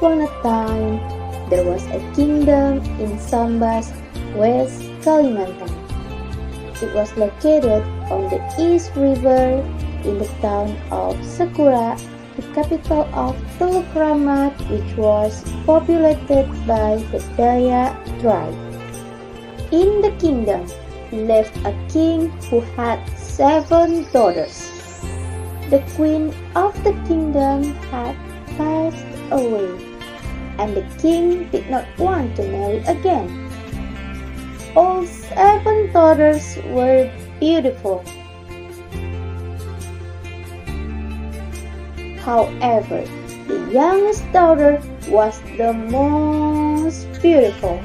upon a time, there was a kingdom in Sambas, West Kalimantan. It was located on the East River in the town of Sakura, the capital of Teluk Kramat, which was populated by the Daya tribe. In the kingdom lived a king who had 7 daughters. The queen of the kingdom had passed away, and the king did not want to marry again. All 7 daughters were beautiful. However, the youngest daughter was the most beautiful.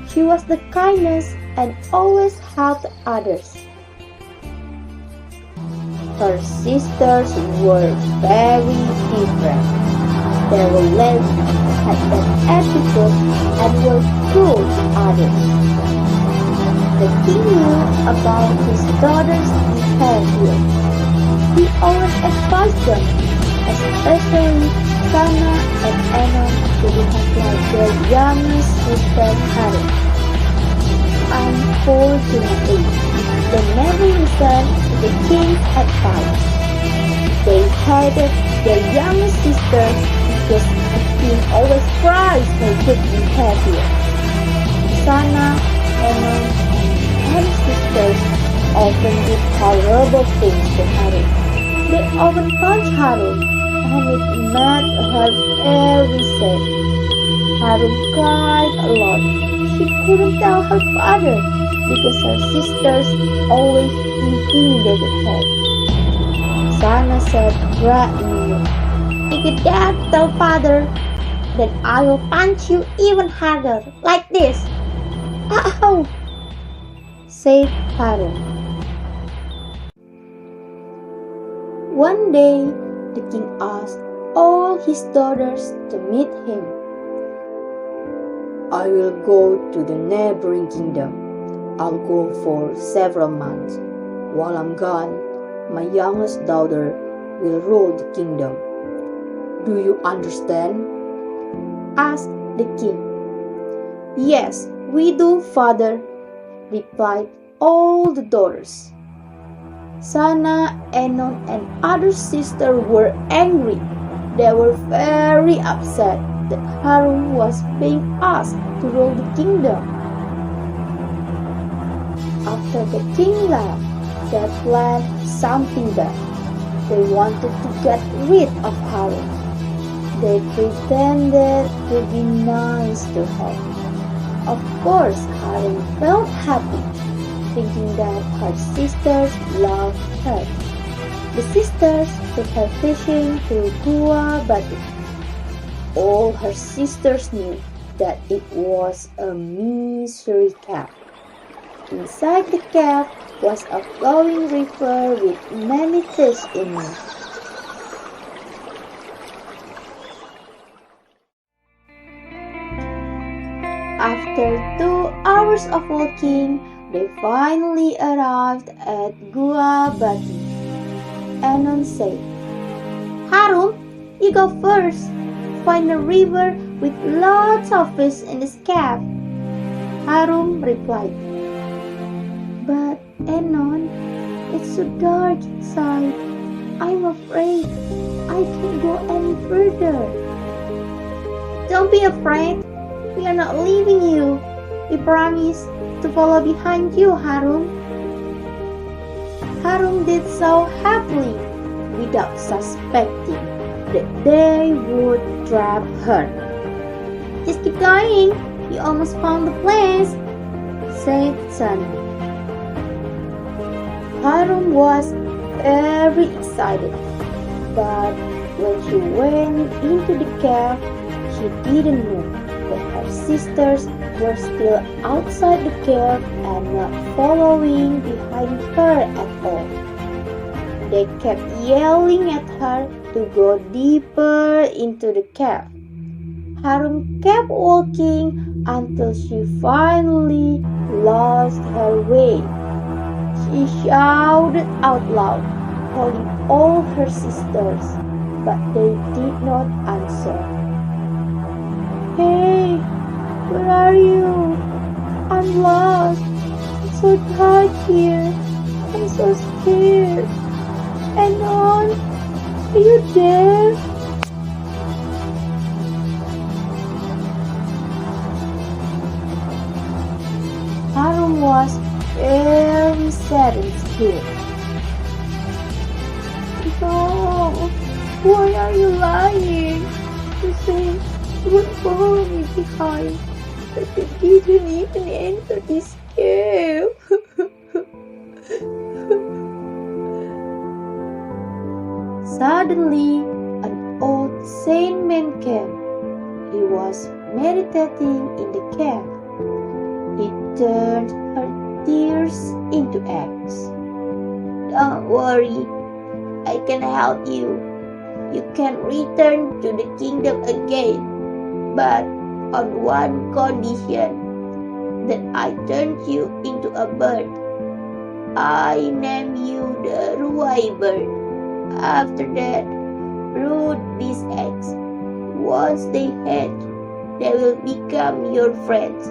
She was the kindest and always helped others. Her sisters were very different. They were lazy, had bad attitude, and were cruel to others. The king knew about his daughter's behavior. He always advised them, especially Sana and Anna, to behave like their youngest sister Harry. Unfortunately, they never listened to the king's advice. They hated their youngest sister because the king always praised her good behavior. Sana, Anna, and her sisters often did horrible things to Harry. They often punched Harry, and it made her very sad. Harun cried a lot. She couldn't tell her father because her sisters always intimidated her. Sana said brightly, "If you dare tell father, then I will punch you even harder, like this." "Ow!" said Harun. One day, the king asked all his daughters to meet him. "I will go to the neighboring kingdom. I'll go for several months. While I'm gone, my youngest daughter will rule the kingdom. Do you understand?" asked the king. "Yes, we do, father," replied all the daughters. Sana, Enon, and other sisters were angry. They were very upset that Harun was being asked to rule the kingdom. After the king left, they planned something bad. They wanted to get rid of Harun. They pretended to be nice to her. Of course, Harun felt happy, thinking that her sisters loved her. The sisters took her fishing to Gua Batu. All her sisters knew that it was a mystery cave. Inside the cave was a flowing river with many fish in it. After 2 hours of walking, they finally arrived at Gua Batu. Anon said, "Harun, you go first. Find a river with lots of fish in this cave." Harun replied, "But Anon, it's so dark inside. I'm afraid I can't go any further." "Don't be afraid. We are not leaving you. We promise to follow behind you, Harun." Harun did so happily, without suspecting that they would trap her. "Just keep going. You almost found the place," said Sana. Harun was very excited, but when she went into the cave, she didn't know that her sisters were still outside the cave and not following behind her at all. They kept yelling at her to go deeper into the cave. Harun kept walking until she finally lost her way. She shouted out loud, calling all her sisters, but they did not answer. Hey, where are you? I'm lost. It's so dark here. I'm so scared. Anon, are you there? Harum was very sad and scared. No, why are you lying? You said you would follow me behind, but you didn't even enter this cave. Suddenly, an old saint man came. He was meditating in the cave. He turned her tears into eggs. Don't worry, I can help you. You can return to the kingdom again, but on one condition, that I turn you into a bird. I name you the Ruai bird. After that, brood these eggs. Once they hatch, they will become your friends,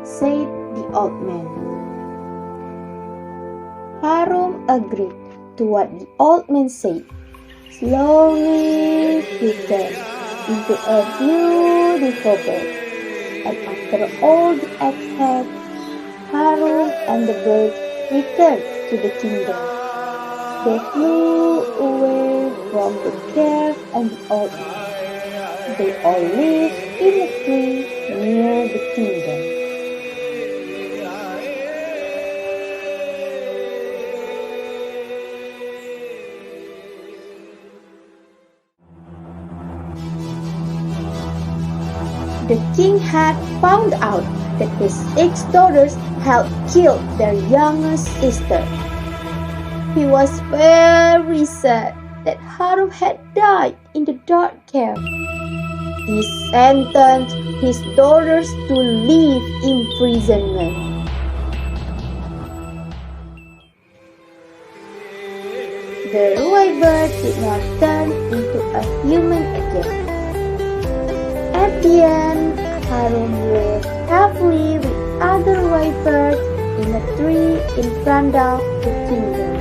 said the old man. Harum agreed to what the old man said. Slowly he turned into a beautiful bird, and after all the eggs hatched, Harum and the bird returned to the kingdom. They flew away from the cave and the old man. They all lived in a tree near the kingdom. The king had found out that his 6 daughters had killed their youngest sister. He was very sad that Harum had died in the dark cave. He sentenced his daughters to live imprisonment. The Ruai bird did not turn into a human again. At the end, Harum lived happily with other Ruai birds in a tree in front of the kingdom.